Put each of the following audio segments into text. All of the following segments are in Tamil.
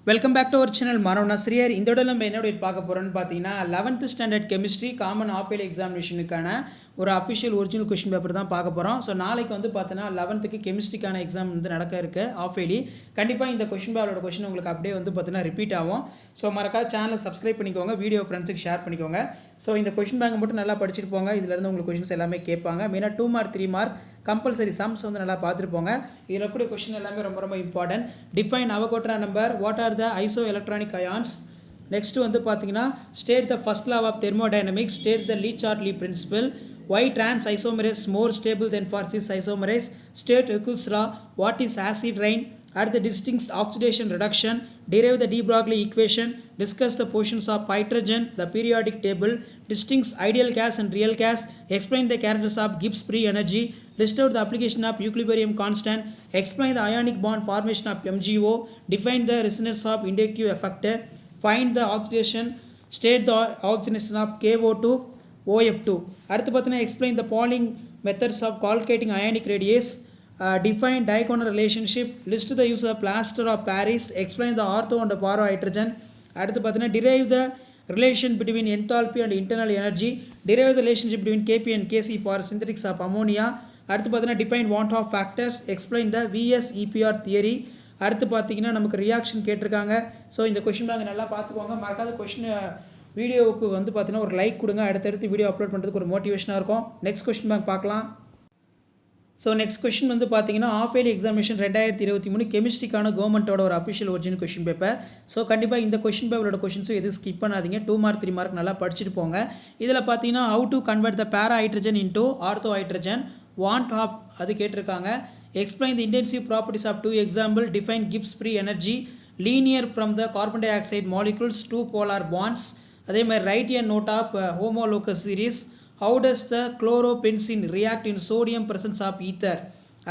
Welcome back to our channel மாணவ நாசிரியர். இந்த விட நம்ம என்ன பார்க்க போகிறோம்னு பார்த்தீங்கன்னா 11th ஸ்டாண்டர்ட் கெமிஸ்ட்ரி காமன் ஆப்பிள் எக்ஸாமினேஷனுக்கான ஒரு அஃபிஷியல் ஒரிஜினல் கொஷின் பேப்பர் தான் பார்க்க போகிறோம். ஸோ நாளைக்கு வந்து பார்த்தீங்கன்னா 11th கெமிஸ்ட்ரிக்கான எக்ஸாம் வந்து நடக்க இருக்குது ஆஃபேலி. கண்டிப்பாக இந்த கொஷின் பேப்பரோட கொஷின் உங்களுக்கு அப்படியே வந்து பார்த்தீங்கன்னா ரிப்பீட் ஆகும். ஸோ மறக்காத சேனலை சப்ஸ்கிரைப் பண்ணிக்கோங்க, வீடியோ ஃப்ரெண்ட்ஸுக்கு ஷேர் பண்ணிக்கோங்க. ஸோ இந்த கொஷின் பேங்க் மட்டும் நல்லா படிச்சுட்டு போங்க. இதிலேருந்து உங்களுக்கு கொஷின்ஸ் எல்லாமே கேட்பாங்க. மெயினாக 2 மார்க் 3 மார்க் கம்பல்சரி சம்ஸ் வந்து நல்லா பார்த்துருப்போங்க. இதில் கூட கொஸ்டின் எல்லாமே ரொம்ப ரொம்ப important. Define Avogadro number, what are the isoelectronic ions. Next வந்து பார்த்தீங்கன்னா state the first law of thermodynamics, state the Le Chatelier principle, why trans isomerase more stable than for cis isomerase, state Huckel's law, what is acid rain, at the distinct oxidation reduction, derive the de Broglie equation, discuss the positions of hydrogen, the periodic table, distinct ideal gas and real gas, explain the characters of Gibbs free energy, list out the application of equilibrium constant, explain the ionic bond formation of MgO, define the resonance of inductive effect, find the oxidation, state the oxidation of KO2, OF2. அடுத்து பார்த்தீங்கன்னா explain the Pauling methods of calculating ionic radius, define diagonal relationship, list the use of plaster of Paris, explain the ortho and para hydrogen. அடுத்து பார்த்தீங்கன்னா derive the relation between enthalpy and internal energy, derive the relationship between Kp and Kc for synthetics of ammonia. அடுத்து பார்த்தீங்கன்னா define want of factors, explain the VS-EPR theory. அடுத்து பார்த்தீங்கன்னா நமக்கு ரியாக்ஷன் கேட்டிருக்காங்க. ஸோ இந்த கொஷின் பேங்க் நல்லா பார்த்துக்கோங்க. மறக்காத கொஷின் வீடியோவுக்கு வந்து பார்த்தீங்கன்னா ஒரு லைக் கொடுங்க. அடுத்தடுத்து வீடியோ அப்லோட் பண்ணுறதுக்கு ஒரு மோட்டிவேஷனாக இருக்கும். நெக்ஸ்ட் கொஸ்டின் பேங்க் பார்க்கலாம். ஸோ நெக்ஸ்ட் கொஸ்டின் வந்து பார்த்தீங்கன்னா ஆஃபேலி எக்ஸாமினேஷன் 2023 கெமிஸ்ட்ரிக்கான கவர்மெண்ட்டோட ஒரு official original question paper. So கண்டிப்பாக இந்த கொஷின் பேப்பரோட கொஷின்ஸும் எதுவும் ஸ்கிப் பண்ணாதீங்க. 2 மார்க் 3 மார்க் நல்லா படிச்சுட்டு போங்க. இதில் பார்த்தீங்கன்னா how to convert the para hydrogen into ortho hydrogen, want of அது கேட்டிருக்காங்க. Explain the intensive properties of 2 example, define Gibbs free energy, linear from the carbon dioxide molecules 2 polar bonds. அதே மாதிரி write a note of homologous series, how does the chlorobenzene react in sodium presence of ether.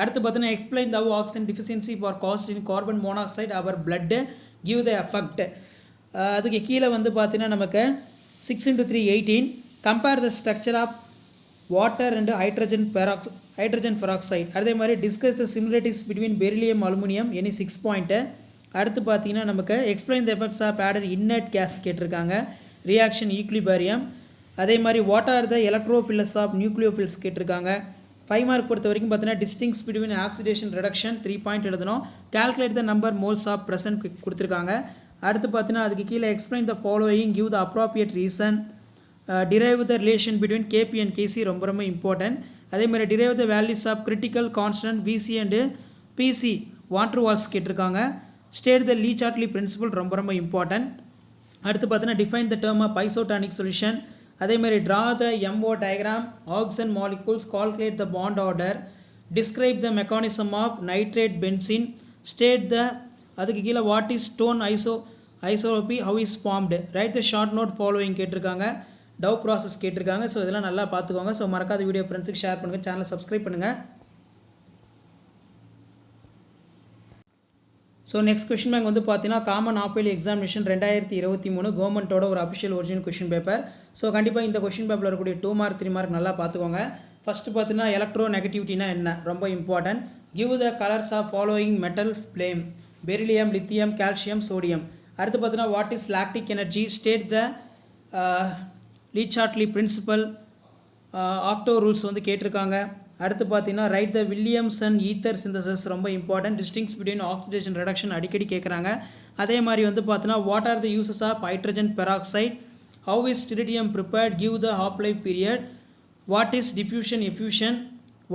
அடுத்து பார்த்தீங்கன்னா explain the oxygen deficiency for caused in carbon monoxide our blood, give the effect. அதுக்கு கீழே வந்து பார்த்தீங்கன்னா நமக்கு 6 × 3 18, compare the structure of water and hydrogen peroxide. அதே மாதிரி discuss the similarities between beryllium aluminium, any 6 point. அடுத்து பார்த்தீங்கன்னா நமக்கு explain the effects of added inert gas கேட்டிருக்காங்க, ரியாக்ஷன் ஈக்லிபேரியம். அதே மாதிரி what are the electrophiles of nucleophiles கேட்டிருக்காங்க. 5 மார்க் பொறுத்த வரைக்கும் பார்த்தீங்கன்னா distinguish between oxidation reduction 3 point எழுதணும். Calculate the number moles of present கொடுத்துருக்காங்க. அடுத்து பார்த்தீங்கன்னா அதுக்கு கீழே explain the following, give the appropriate reason, derive the relation between Kp and Kc ரொம்ப ரொம்ப இம்பார்ட்டன்ட். அதே மாதிரி derive the values of critical constant Vc and Pc van der Waals கேட்டிருக்காங்க. ஸ்டேட் த லீ-சார்ட்லி பிரின்சிபல் ரொம்ப ரொம்ப இம்பார்ட்டன்ட். அடுத்து பார்த்தீங்கன்னா define the term of isotonic solution. அதே மாதிரி draw the MO diagram, oxygen molecules, calculate the bond order, describe the mechanism of nitrate benzene, state the அதுக்கு கீழே what is stone isotropy, how is formed, write the short note following கேட்டிருக்காங்க, டவ் ப்ராசஸ் கேட்டிருக்காங்க. ஸோ இதெல்லாம் நல்லா பார்த்துக்கோங்க. ஸோ மறக்காத வீடியோ ஃப்ரெண்ட்ஸுக்கு ஷேர் பண்ணுங்கள், சேனலை சப்ஸ்கிரைப் பண்ணுங்கள். ஸோ நெக்ஸ்ட் கொஷின் பேங்க் வந்து பார்த்தீங்கன்னா காமன் ஆப்பிள் எக்ஸாமினேஷன் 2023 கவர்மெண்ட்டோட ஒரு official original question paper. So கண்டிப்பாக இந்த கொஷின் பேப்பரில் இருக்கக்கூடிய 2 மார்க் 3 மார்க் நல்லா பார்த்துக்கோங்க. ஃபஸ்ட்டு பார்த்தீங்கன்னா எலக்ட்ரோ நெகட்டிவிட்டினா என்ன ரொம்ப important. Give the colours of following metal flame, beryllium, lithium, calcium, sodium. அடுத்து பார்த்தீங்கன்னா what is lattice energy, state the Le Chatelier principle, octet rules வந்து கேட்டிருக்காங்க. அடுத்து பார்த்தீங்கன்னா write the Williamson ether synthesis ரொம்ப important. Distinguish between oxidation reduction அடிக்கடி கேட்குறாங்க. அதே மாதிரி வந்து பார்த்தீங்கன்னா what are the uses of hydrogen peroxide, how is tritium prepared, give the half life period, what is diffusion effusion,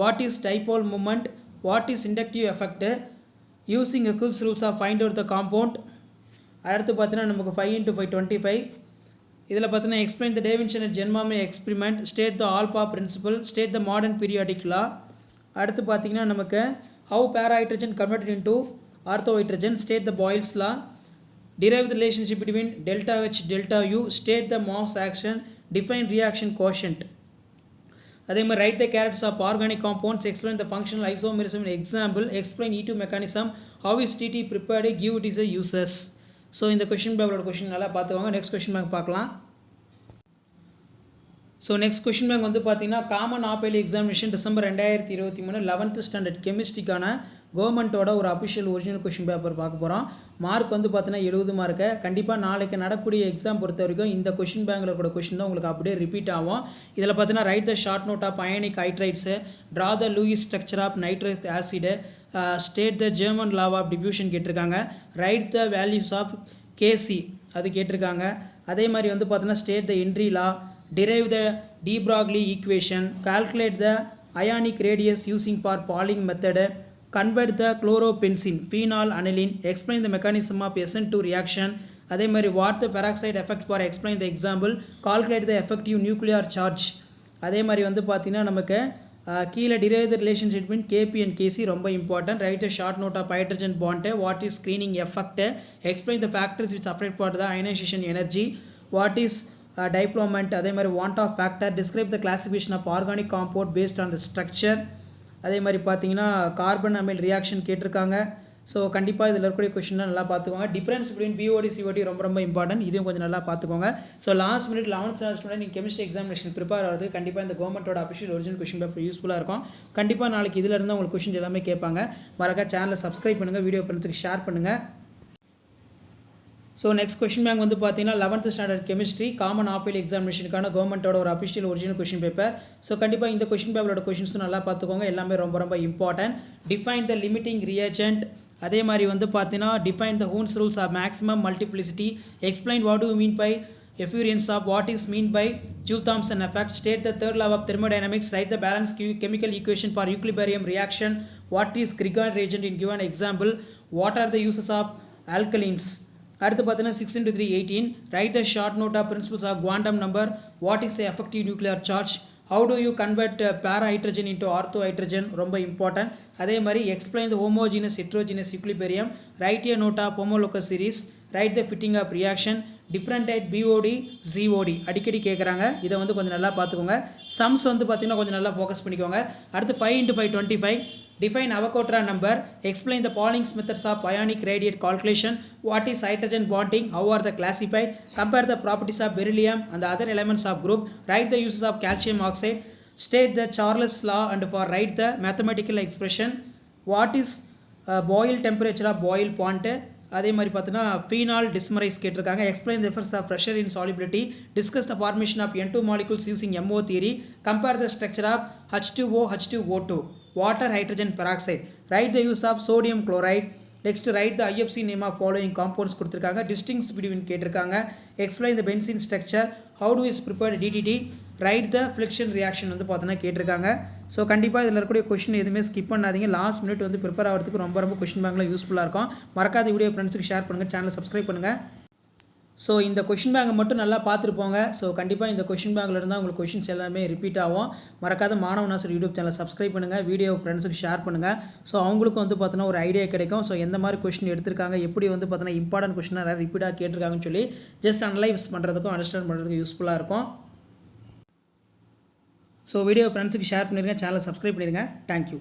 what is dipole moment, what is inductive effect, using Huckel's rules of find out the compound. அடுத்து பார்த்தீங்கன்னா நமக்கு 5 × 5 25. இதில் பார்த்தீங்கன்னா explain the Davisson and Germer experiment, state the Aufbau principle, state the modern periodic law. அடுத்து பார்த்தீங்கன்னா நமக்கு how para hydrogen converted into ortho hydrogen, state the Boyle's law, derive the relationship between delta H delta U, state the mass action, define reaction quotient. அதே மாதிரி right the characters of organic compounds, explain the functional isomerism example, explain E2 mechanism, how is TT prepared, give it is a uses. So இந்த கொஷின் பேப்பரோட கொஷின் நல்லா பார்த்துக்கோங்க. நெக்ஸ்ட் கொஷின் பேங்க் பார்க்கலாம். ஸோ நெக்ஸ்ட் கொஷின் பேங்க் வந்து பார்த்தீங்கன்னா common half yearly examination December 2023 11th standard கெமிஸ்ட்ரிக்கான கவர்மெண்ட்டோட ஒரு அஃபிஷியல் ஒரிஜினல் கொஷின் பேப்பர் பார்க்க போகிறோம். மார்க் வந்து பார்த்தீங்கன்னா 70 மார்க்கு. கண்டிப்பாக நாளைக்கு நடக்கக்கூடிய எக்ஸாம் பொறுத்த வரைக்கும் இந்த கொஷின் பேங்கில் கூட கொஷின் தான் உங்களுக்கு அப்படியே ரிப்பீட் ஆகும். இதில் பார்த்தீங்கன்னா write the short note of ionic hydrides, draw the Lewis structure of nitric acid, state the German law of diffusion கேட்டிருக்காங்க. Write the values of Kc அது கேட்டிருக்காங்க. அதே மாதிரி வந்து பார்த்தீங்கன்னா state the Henry law, derive the de Broglie equation, calculate the ionic radius using for Pauling method, convert the chloropensine, phenol, aniline, explain the mechanism of SN2 reaction. அதே மாதிரி what the peroxide effect for explain the example, calculate the effective nuclear charge. அதே மாதிரி வந்து பார்த்தீங்கன்னா நமக்கு கீழே derive the relationship between Kp and Kc ரொம்ப important. write a short note of hydrogen bond, what is screening effect, explain the factors which affect for the ionization energy, what is diplomat. அதே மாதிரி want of factor, describe the classification of organic compound based on the structure. அதே மாதிரி பார்த்தீங்கன்னா கார்பன் அமைல் ரியாக்ஷன் கேட்டிருக்காங்க. ஸோ கண்டிப்பாக இதில் இருக்கக்கூடிய கொஷின்லாம் நல்லா பார்த்துக்கோங்க. டிஃப்ரென்ஸ் பிட்வீன் பிஓடி சிஓடி ரொம்ப இம்பார்ட்டன்ட், இதையும் கொஞ்சம் நல்லா பார்த்துக்கோங்க. So last minute 11th standard நீங்கள் கெமிஸ்ட்ரி எக்ஸாமினேஷன் ப்ரிப்பேர் ஆகிறது கண்டிப்பாக இந்த கவர்மெண்ட்டோட அஃபிஷியல் ஒரிஜினல் கொஷின் பேப்பர் யூஸ்ஃபுல்லாக இருக்கும். கண்டிப்பாக நாளைக்கு இதில் இருந்து உங்களுக்கு கொஷின் எல்லாமே கேட்பாங்க. மறக்காம சேனலை சப்ஸ்கிரைப் பண்ணுங்கள், வீடியோ பண்ணுறதுக்கு ஷேர் பண்ணுங்கள். ஸோ நெக்ஸ்ட் கொஷின் பேங்க் வந்து பார்த்தீங்கன்னா 11th standard chemistry common half yearly எக்ஸாமினேஷனுக்கான கவர்மெண்ட்டோட ஒரு official original question paper. So கண்டிப்பாக இந்த கொஷின் பேப்பரோட கொஷின்ஸும் நல்லா பார்த்துக்கோங்க, எல்லாமே ரொம்ப important. Define the limiting reagent, அதே மாதிரி வந்து பார்த்தீங்கன்னா define the Hund's rules of maximum multiplicity, explain what do mean by எஃப்யூரியன்ஸ் of what is mean by Joule Thomson effect, state the third law of thermodynamics, write the balance chemical equation for equilibrium reaction, what is Grignard reagent in given example, what are the uses of alkenes. அடுத்து பார்த்தீங்கன்னா 6 × 3 18, write the short note of principles of quantum number, what is the effective nuclear charge, how do you convert para hydrogen into ortho hydrogen ரொம்ப இம்பார்ட்டன்ட். அதே மாதிரி explain the homogeneous heterogeneous equilibrium, write a note of homologous series, write the Fittig of reaction, different type BOD COD அடிக்கடி கேட்குறாங்க, இதை வந்து கொஞ்சம் நல்லா பார்த்துக்கோங்க. சம்ஸ் வந்து பார்த்தீங்கன்னா கொஞ்சம் நல்லா ஃபோக்கஸ் பண்ணிக்கோங்க. அடுத்து 5 × 5 25, define Avogadro number, explain the Pauling's methods of ionic radiate calculation, what is hydrogen bonding, how are they classified, compare the properties of beryllium and the other elements of group, write the uses of calcium oxide, state the Charles law and for write the mathematical expression, what is boil temperature of boil point. அதே மாதிரி பார்த்தீங்கன்னா ஃபீனால் டிஸ்மரைஸ் கேட்டிருக்காங்க. Explain the effects of pressure in solubility, discuss the formation of N2 molecules using MO theory, compare the structure of H2O H2O2, water hydrogen peroxide, write the use of sodium chloride. Next write the IFC name of following compounds கொடுத்துருக்காங்க. டிஸ்டிங்ஸ் பிட்வீன் கேட்டிருக்காங்க. Explain the benzene structure, how do is prepared DDT, write the ஃப்ளிக்ஷன் ரியாக்ஷன் வந்து பார்த்தீங்கன்னா கேட்டிருக்காங்க. ஸோ கண்டிப்பாக இதில் இருக்கக்கூடிய கொஷின் எதுவுமே ஸ்கிப் பண்ணாதீங்க. லாஸ்ட் மினிட் வந்து ப்ரிப்பேர் ஆகிறதுக்கு ரொம்ப கொஷின் பேங்கில் யூஸ்ஃபுல்லாக இருக்கும். மறக்காத வீடியோ ஃப்ரெண்ட்ஸுக்கு ஷேர் பண்ணுங்கள், சேனலை சப்ஸ்கிரைப் பண்ணுங்கள். ஸோ இந்த கொஷின் பேங்கை மட்டும் நல்லா பார்த்துருப்போங்க. ஸோ கண்டிப்பாக இந்த கொஷின் பேங்கில் இருந்தால் உங்களுக்கு கொஷின்ஸ் எல்லாமே ரிப்பீட் ஆகும். மறக்காத மாணவனாசர் யூடியூப் சேனலை சப்ஸ்கிரைப் பண்ணுங்கள், வீடியோ ஃப்ரெண்ட்ஸுக்கு ஷேர் பண்ணுங்கள். ஸோ அவங்களுக்கும் வந்து பார்த்தீங்கன்னா ஒரு ஐடியா கிடைக்கும். ஸோ எந்த மாதிரி கொஷின் எடுத்திருக்காங்க, எப்படி வந்து பார்த்தீங்கன்னா இம்பார்ட்டன்ட் கொஷினாக நிறைய ரிப்பீட்டாக கேட்டிருக்காங்கன்னு சொல்லி ஜஸ்ட் அனலைஸ் பண்ணுறதுக்கும் அண்டர்ஸ்டாண்ட் பண்ணுறதுக்கும் யூஸ்ஃபுல்லாக இருக்கும். ஸோ வீடியோ ஃப்ரெண்ட்ஸுக்கு ஷேர் பண்ணிடுங்க, சேனலை சப்ஸ்கிரைப் பண்ணிடுங்க. தேங்க்யூ.